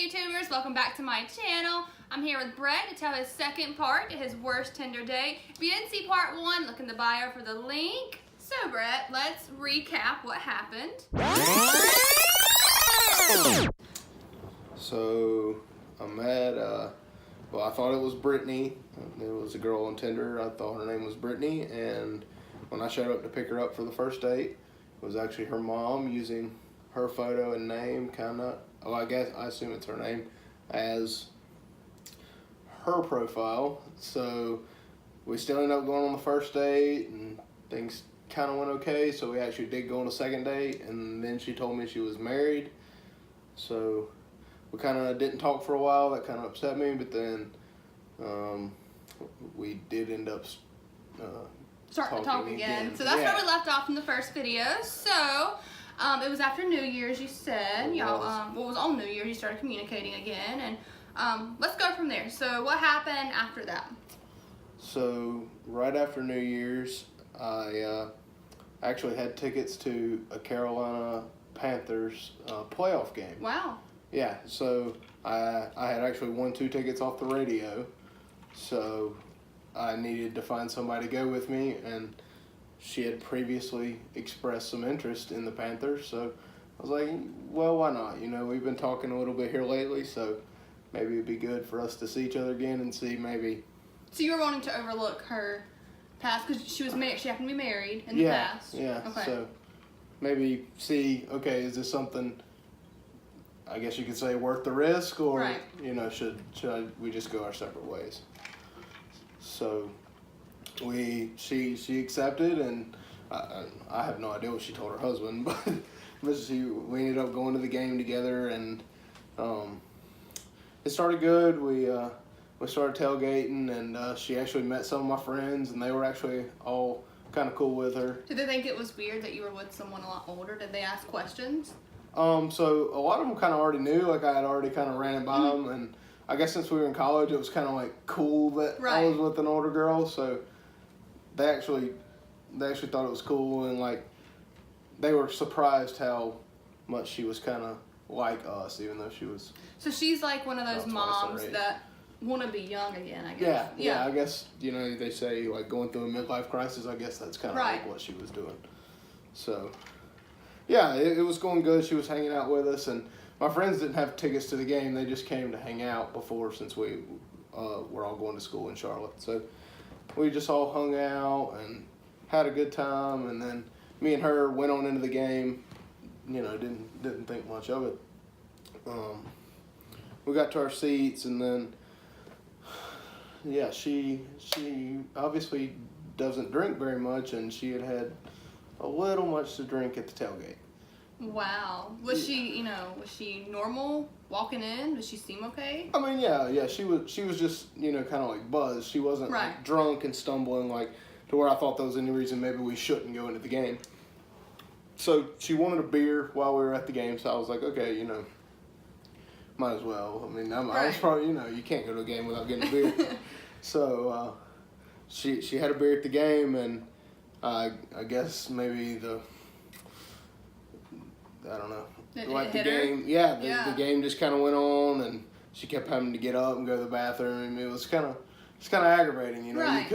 YouTubers, welcome back to my channel. I'm here with Brett to tell his second part to his worst Tinder date. If you didn't see part one, look in the bio for the link. So Brett, let's recap what happened. So I met, I thought it was Brittany. There was a girl on Tinder. I thought her name was Brittany, and when I showed up to pick her up for the first date, it was actually her mom using her photo and name, I assume it's her name, as her profile. So we still ended up going on the first date, and things kind of went okay. So we actually did go on a second date, and then she told me she was married. So we kind of didn't talk for a while. That kind of upset me, but then we did end up starting to talk again. So that's where we left off in the first video. So it was after New Year's, you said. Y'all, it was on New Year's you started communicating again, and let's go from there. So what happened after that? So right after New Year's, I actually had tickets to a Carolina Panthers playoff game. Wow. Yeah, so I had actually won 2 tickets off the radio, so I needed to find somebody to go with me, and she had previously expressed some interest in the Panthers, so I was like, well, why not? You know, we've been talking a little bit here lately, so maybe it'd be good for us to see each other again and see maybe. So you were wanting to overlook her past, because she happened to be married in the past. Yeah, okay. So maybe see, okay, is this something, I guess you could say, worth the risk, or, you know, should we just go our separate ways? So she accepted, and I have no idea what she told her husband, but we ended up going to the game together, and it started good. We started tailgating, and she actually met some of my friends, and they were actually all kind of cool with her. Did they think it was weird that you were with someone a lot older? Did they ask questions? So a lot of them kind of already knew, like I had already kind of ran it by them, and I guess since we were in college, it was kind of like cool that I was with an older girl, so they actually thought it was cool, and like they were surprised how much she was kind of like us, even though she was. So she's like one of those moms that want to be young again, I guess. Yeah. I guess, you know, they say like going through a midlife crisis. I guess that's kind of like what she was doing. So yeah, it was going good. She was hanging out with us, and my friends didn't have tickets to the game. They just came to hang out before, since we were all going to school in Charlotte. So we just all hung out and had a good time, and then me and her went on into the game. You know, didn't think much of it. We got to our seats, and then she obviously doesn't drink very much, and she had a little much to drink at the tailgate. Wow. Was she normal walking in? Did she seem okay? I mean, yeah, she was just, you know, kind of like buzzed. She wasn't like drunk and stumbling, like to where I thought there was any reason maybe we shouldn't go into the game. So she wanted a beer while we were at the game, so I was like, okay, you know, might as well. I mean, I was probably, you know, you can't go to a game without getting a beer. So she had a beer at the game, and I guess maybe I don't know. Like the game, the game just kind of went on, and she kept having to get up and go to the bathroom. I mean, it was kind of aggravating, you know.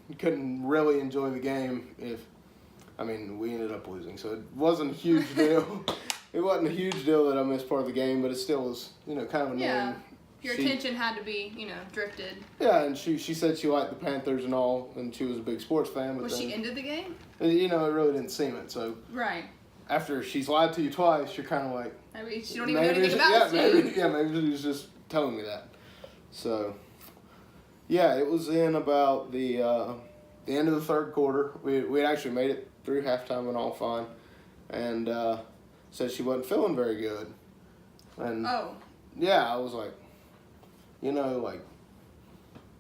You couldn't really enjoy the game we ended up losing, so it wasn't a huge deal. It wasn't a huge deal that I missed part of the game, but it still was, you know, kind of annoying. Yeah, your attention had to be, you know, drifted. Yeah, and she said she liked the Panthers and all, and she was a big sports fan. But was she into the game? You know, it really didn't seem it, so. Right. After she's lied to you twice, you're kind of like. Maybe she don't even know anything about it. Maybe she was just telling me that. So, yeah, it was in about the end of the third quarter. We had actually made it through halftime and all fine, and said she wasn't feeling very good. And yeah, I was like, you know, like,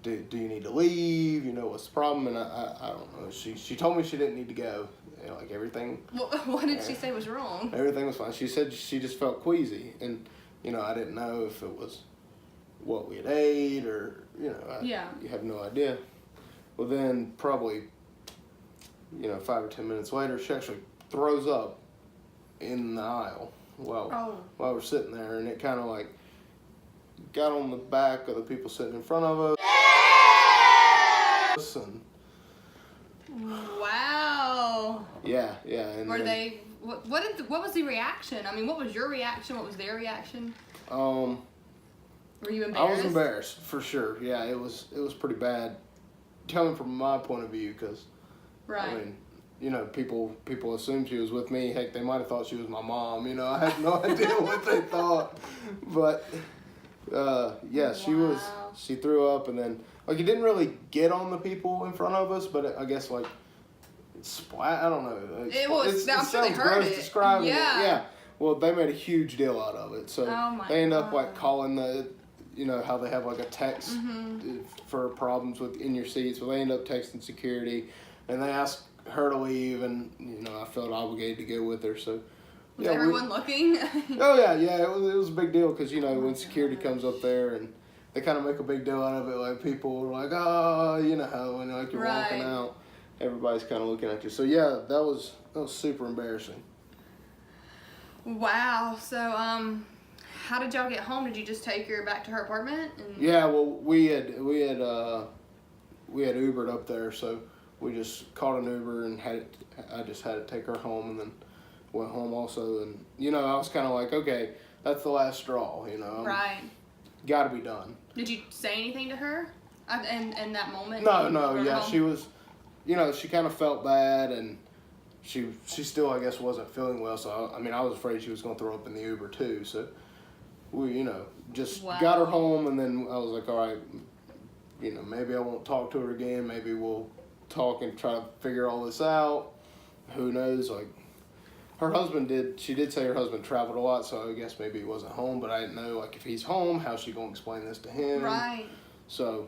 do you need to leave? You know, what's the problem? And I don't know. She told me she didn't need to go. You know, like everything. Well, what did she say was wrong? Everything was fine. She said she just felt queasy, and you know, I didn't know if it was what we had ate, or you know, you have no idea. Well, then probably, you know, 5 or 10 minutes later, she actually throws up in the aisle while we're sitting there, and it kind of like got on the back of the people sitting in front of us. And wow. Yeah. And were they? What was the reaction? I mean, what was your reaction? What was their reaction? Were you embarrassed? I was embarrassed for sure. Yeah, it was pretty bad, coming from my point of view, because right. I mean, you know, people assumed she was with me. Heck, they might have thought she was my mom. You know, I had no idea what they thought. But yeah, she threw up, and then like it didn't really get on the people in front of us, but I guess like it splat. I don't know. I'm sure they heard it. Describing it. Yeah. Well, they made a huge deal out of it, so they end up like calling the, you know, how they have like a text for problems in your seats. Well, they end up texting security, and they asked her to leave, and you know, I felt obligated to go with her. So was everyone looking? Oh yeah, it was a big deal, because you know, when security comes up there and they kind of make a big deal out of it, like people are like, oh, you know how when like you're walking out, everybody's kind of looking at you. So yeah, that was super embarrassing. Wow. So how did y'all get home? Did you just take her back to her apartment? Yeah, well, we had Ubered up there, so we just called an Uber and I just had to take her home, and then went home also. And you know, I was kind of like, okay, that's the last straw, you know. Right. Got to be done. Did you say anything to her in that moment? No, yeah, she was, you know, she kind of felt bad, and she still, I guess, wasn't feeling well. So I mean, I was afraid she was going to throw up in the Uber too. So we, you know, just got her home, and then I was like, all right, you know, maybe I won't talk to her again. Maybe we'll talk and try to figure all this out. Who knows? Like, her husband she did say her husband traveled a lot, so I guess maybe he wasn't home, but I didn't know, like, if he's home, how's she going to explain this to him? Right. So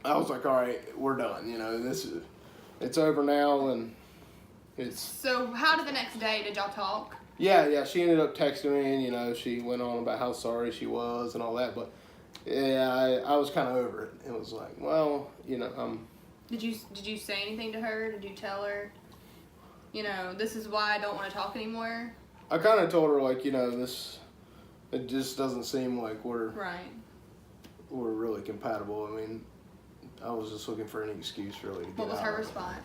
I was like, all right, we're done. You know, it's over now, and it's... So how did the next day, did y'all talk? Yeah, she ended up texting me, and, you know, she went on about how sorry she was and all that, but, yeah, I was kind of over it. It was like, well, you know, Did you say anything to her? Did you tell her, you know, this is why I don't want to talk anymore? I kind of told her, like, you know, it just doesn't seem like we're really compatible. I mean, I was just looking for any excuse really to get out. What was her response?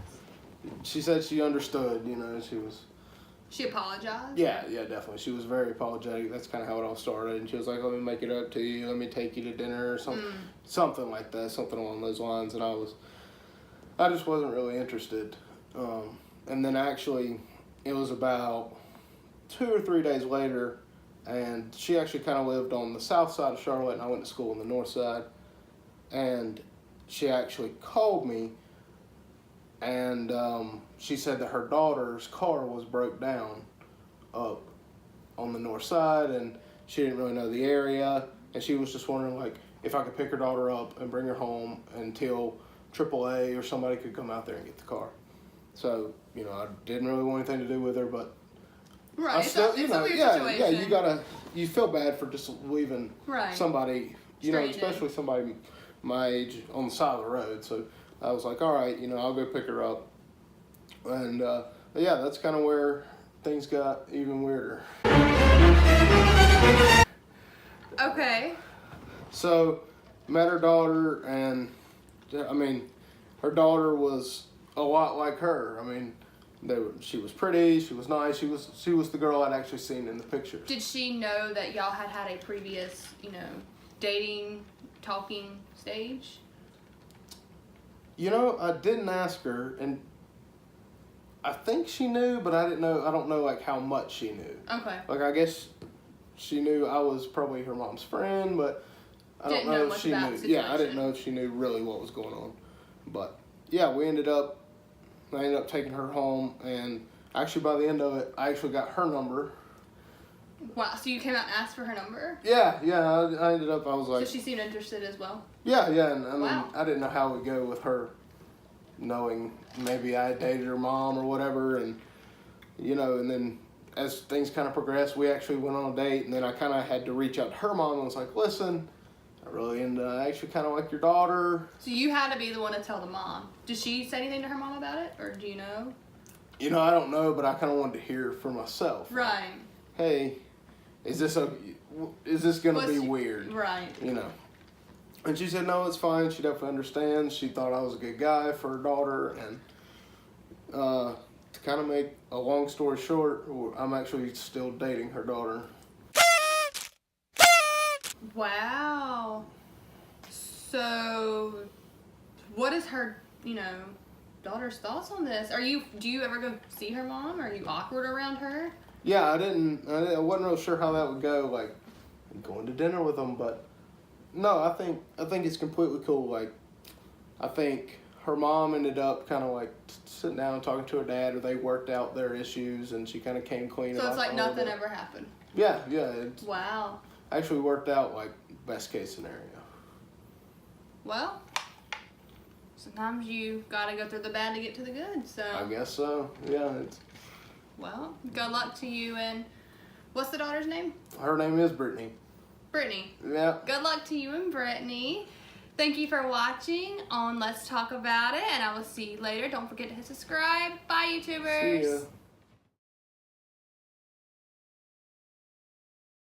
She said she understood, you know, She apologized? Yeah, definitely. She was very apologetic. That's kind of how it all started. And she was like, let me make it up to you. Let me take you to dinner or something like that, something along those lines. And I just wasn't really interested. And then actually, it was about 2 or 3 days later, and she actually kind of lived on the south side of Charlotte, and I went to school on the north side. And she actually called me, and she said that her daughter's car was broke down up on the north side, and she didn't really know the area, and she was just wondering, like, if I could pick her daughter up and bring her home until AAA or somebody could come out there and get the car. So, you know, I didn't really want anything to do with her, but right, I still, it's a weird situation. Yeah, you feel bad for just leaving somebody, you know, especially somebody my age on the side of the road. So I was like, all right, you know, I'll go pick her up. And yeah, that's kind of where things got even weirder. Okay. So, met her daughter, and I mean, her daughter was a lot like her. I mean, she was pretty, she was nice, she was the girl I'd actually seen in the pictures. Did she know that y'all had a previous, you know, dating, talking stage? You know, I didn't ask her, and I think she knew, but I don't know like how much she knew. Okay. Like, I guess she knew I was probably her mom's friend, but I don't know if she knew. Yeah, I didn't know if she knew really what was going on. But yeah, I ended up taking her home, and actually by the end of it, I actually got her number. Wow, so you came out and asked for her number? Yeah, I ended up, I was like... So she seemed interested as well? Yeah, and I mean, I didn't know how it would go with her knowing maybe I had dated her mom or whatever, and, you know, and then as things kind of progressed, we actually went on a date, and then I kind of had to reach out to her mom and was like, listen, I actually kind of like your daughter. So you had to be the one to tell the mom. Did she say anything to her mom about it, or do you know? You know, I don't know, but I kind of wanted to hear for myself. Right. Like, hey, is this gonna be weird? Right. You know. And she said, no, it's fine. She definitely understands. She thought I was a good guy for her daughter. And to kind of make a long story short, I'm actually still dating her daughter. Wow. So, what is her, daughter's thoughts on this? Do you ever go see her mom? Are you awkward around her? Yeah, I wasn't real sure how that would go, like going to dinner with them, but no, I think it's completely cool. Like, I think her mom ended up kind of like sitting down and talking to her dad, or they worked out their issues, and she kind of came clean. So it's like nothing ever happened. Yeah. Wow. Actually worked out like best case scenario. Well, sometimes you gotta go through the bad to get to the good. So I guess so. Yeah. Well, good luck to you. And what's the daughter's name? Her name is Brittany. Brittany. Yeah. Good luck to you and Brittany. Thank you for watching on Let's Talk About It, and I will see you later. Don't forget to hit subscribe. Bye, YouTubers. See ya.